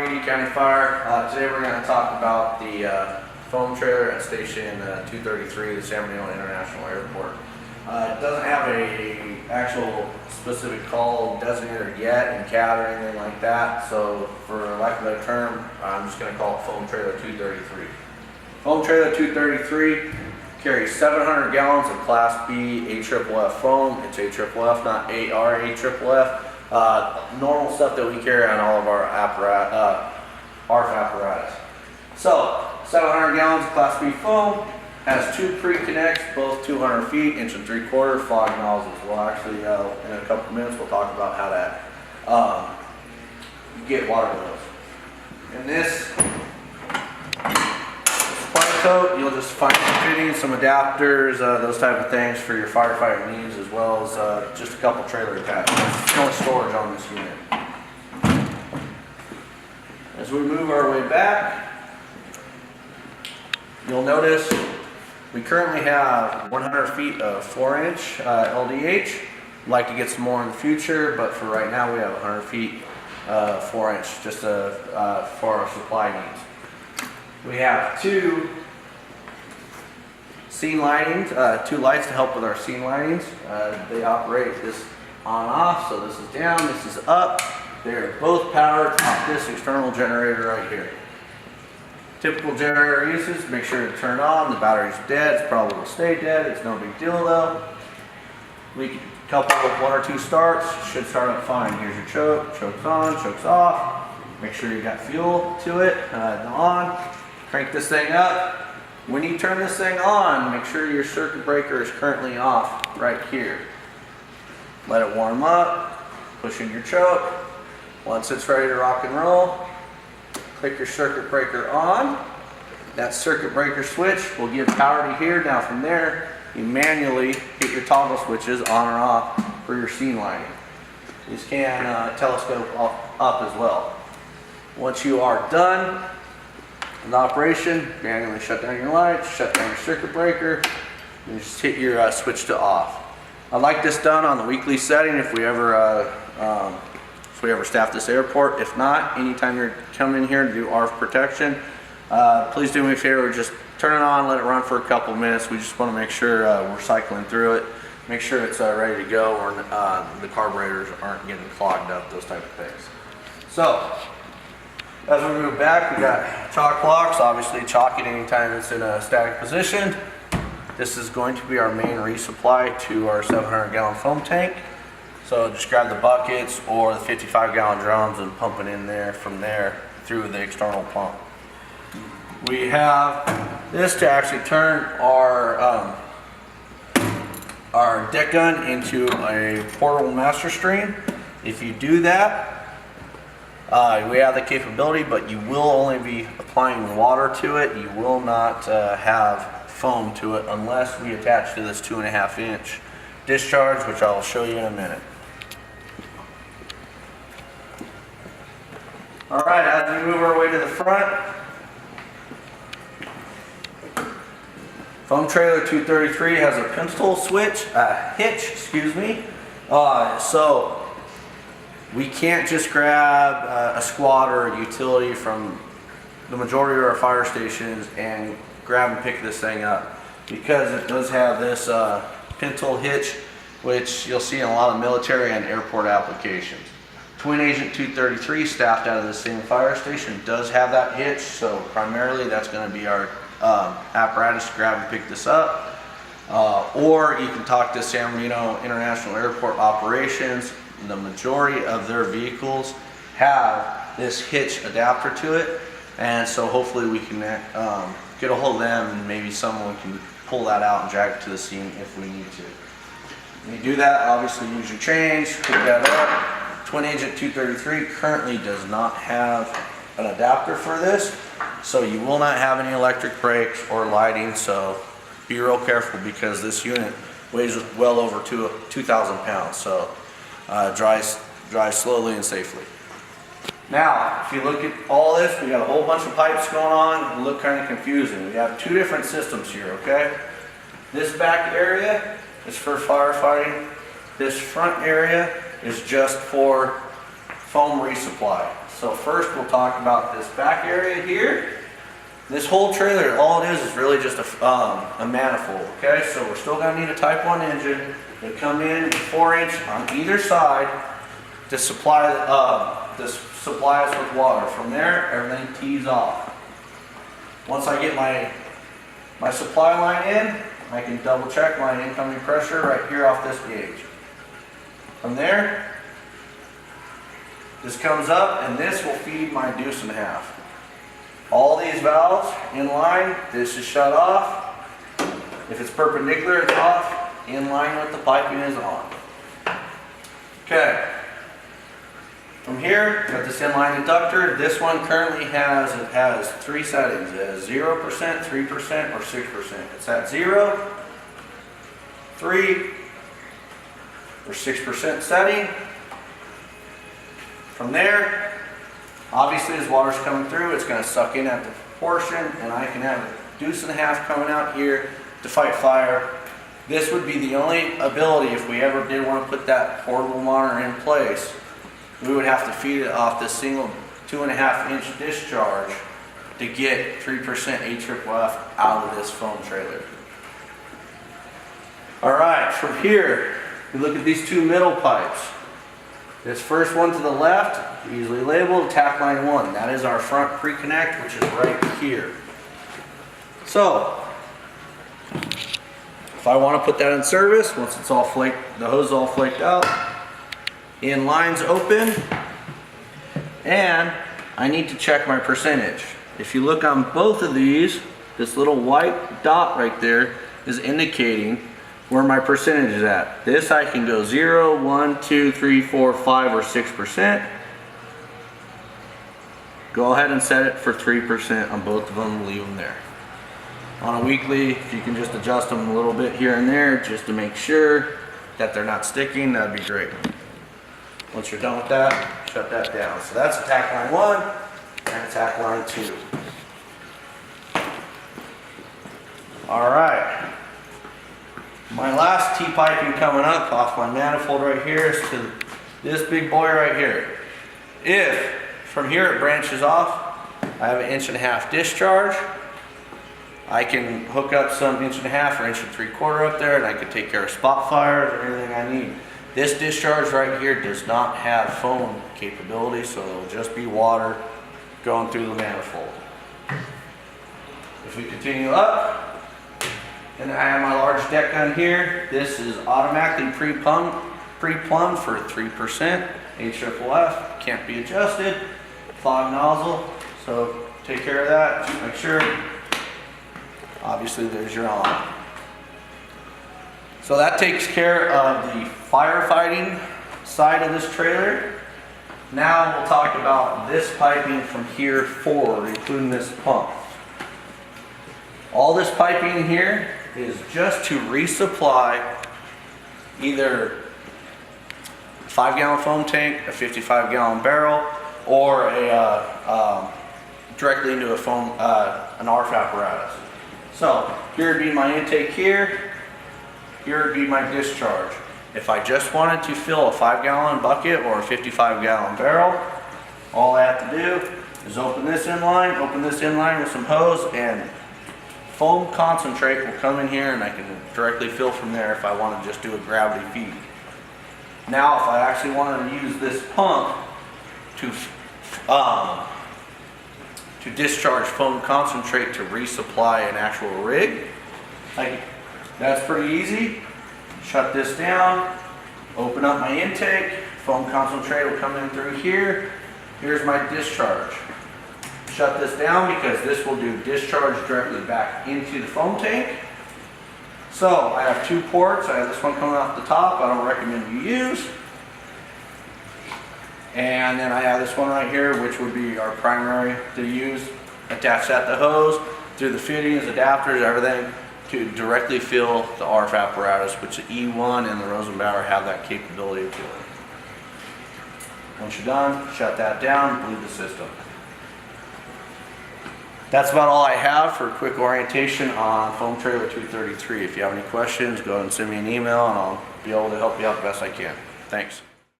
Alameda County Fire. Today we're going to talk about the foam trailer at Station 233, the San Bernardino International Airport. It doesn't have a actual specific call designated yet in CAD or anything like that, so for lack of a better term, I'm just going to call it Foam Trailer 233. Foam Trailer 233 carries 700 gallons of Class B AFFF foam. It's AFFF, not ARFFF. Normal stuff that we carry on all of our ARF apparatus. So, 700 gallons of Class B foam, has two pre-connects, both 200 feet, 1 3/4 fog nozzles. Well, actually, in a couple of minutes, we'll talk about how to get water to those. In this supply coat, you'll just find some fittings, some adapters, those type of things for your firefighting needs, as well as just a couple trailer attachments. No storage on this unit. As we move our way back, you'll notice we currently have 100 feet of 4-inch LDH. I'd like to get some more in the future, but for right now we have 100 feet 4-inch just for our supply needs. We have two scene lightings, two lights to help with our scene lightings. They operate this on off, so this is down, this is up. They're both powered off this external generator right here. Typical generator uses, make sure to turn on. The battery's dead, it probably will stay dead, it's no big deal though. We can couple with 1 or 2 starts, should start up fine. Here's your choke, choke's on, choke's off. Make sure you got fuel to it, on. Crank this thing up. When you turn this thing on, make sure your circuit breaker is currently off right here. Let it warm up, push in your choke. Once it's ready to rock and roll, click your circuit breaker on. That circuit breaker switch will give power to here. Now from there, you manually hit your toggle switches on or off for your scene lighting. These can telescope up as well. Once you are done with operation, manually shut down your lights, shut down your circuit breaker, and just hit your switch to off. I like this done on the weekly setting if we ever staff this airport. If not, anytime you're coming in here to do ARF protection, please do me a favor, just turn it on, let it run for a couple minutes. We just want to make sure we're cycling through it, make sure it's ready to go, or the carburetors aren't getting clogged up, those type of things. So, as we move back, we got chalk blocks, obviously chalk it anytime it's in a static position. This is going to be our main resupply to our 700 gallon foam tank. So just grab the buckets or the 55 gallon drums and pump it in there from there through the external pump. We have this to actually turn our deck gun into a portable master stream. If you do that, we have the capability, but you will only be applying water to it. You will not have foam to it unless we attach to this 2.5 inch discharge, which I'll show you in a minute. Alright, as we move our way to the front, Foam Trailer 233 has a pintle switch, hitch, excuse me. So we can't just grab a squad or a utility from the majority of our fire stations and grab and pick this thing up, because it does have this pintle hitch, which you'll see in a lot of military and airport applications. Twin Agent 233, staffed out of the same fire station, does have that hitch, so primarily that's going to be our apparatus to grab and pick this up. Or you can talk to San Bernardino International Airport operations. The majority of their vehicles have this hitch adapter to it, and so hopefully we can get a hold of them, and maybe someone can pull that out and drag it to the scene if we need to. When you do that, obviously use your chains, hook that up. Twin Agent 233 currently does not have an adapter for this, so you will not have any electric brakes or lighting, so be real careful, because this unit weighs well over 2,000 pounds, so drive slowly and safely. Now, if you look at all this, we got a whole bunch of pipes going on. It look kind of confusing. We have two different systems here, okay? This back area is for firefighting. This front area is just for foam resupply. So first we'll talk about this back area here. This whole trailer, all it is really just a manifold, okay? So we're still gonna need a Type 1 engine. They come in 4-inch on either side to supply us with water. From there, everything tees off. Once I get my supply line in, I can double check my incoming pressure right here off this gauge. From there, this comes up and this will feed my deuce and a half. All these valves in line, this is shut off. If it's perpendicular, it's off. In line with the piping is on. Okay. From here, got this inline inductor. This one currently has 3 settings. It has 0%, 3%, or 6%. It's at 0, 3, or 6% setting. From there, obviously as water's coming through, it's going to suck in at the portion, and I can have a deuce and a half coming out here to fight fire. This would be the only ability if we ever did want to put that portable monitor in place. We would have to feed it off this single 2.5-inch discharge to get 3% AFFF out of this foam trailer. Alright, from here, we look at these 2 middle pipes. This first one to the left, easily labeled, tack line 1. That is our front pre-connect, which is right here. So, if I want to put that in service, once it's all flaked, the hose is all flaked out, in line's open, and I need to check my percentage. If you look on both of these, this little white dot right there is indicating where my percentage is at. This I can go 0, 1, 2, 3, 4, 5, or 6%. Go ahead and set it for 3% on both of them, leave them there. On a weekly, if you can just adjust them a little bit here and there just to make sure that they're not sticking, that'd be great. Once you're done with that, shut that down. So that's attack line 1 and attack line 2. All right. My last T-piping coming up off my manifold right here is to this big boy right here. If from here it branches off, I have an 1.5-inch discharge. I can hook up some 1.5 or 1.75 up there, and I can take care of spot fires or anything I need. This discharge right here does not have foam capability, so it'll just be water going through the manifold. If we continue up, and I have my large deck gun here, this is automatically pre-plumbed for 3% AFFF, can't be adjusted, fog nozzle, so take care of that, just make sure. Obviously there's your on. So that takes care of the firefighting side of this trailer. Now we'll talk about this piping from here forward, including this pump. All this piping here is just to resupply either a 5-gallon foam tank, a 55-gallon barrel, or a directly into a foam, an ARF apparatus. So here would be my intake here. Here would be my discharge. If I just wanted to fill a 5-gallon bucket or a 55-gallon barrel, all I have to do is open this inline with some hose, and foam concentrate will come in here, and I can directly fill from there if I want to just do a gravity feed. Now if I actually wanted to use this pump to discharge foam concentrate to resupply an actual rig, that's pretty easy. Shut this down, open up my intake, foam concentrate will come in through here. Here's my discharge. Shut this down because this will do discharge directly back into the foam tank. So I have 2 ports. I have this one coming off the top, I don't recommend you use. And then I have this one right here, which would be our primary to use. Attach that to hose, through the fittings, adapters, everything, to directly fill the ARF apparatus, which the E1 and the Rosenbauer have that capability of doing. Once you're done, shut that down, bleed the system. That's about all I have for a quick orientation on Foam Trailer 233. If you have any questions, go ahead and send me an email and I'll be able to help you out the best I can. Thanks.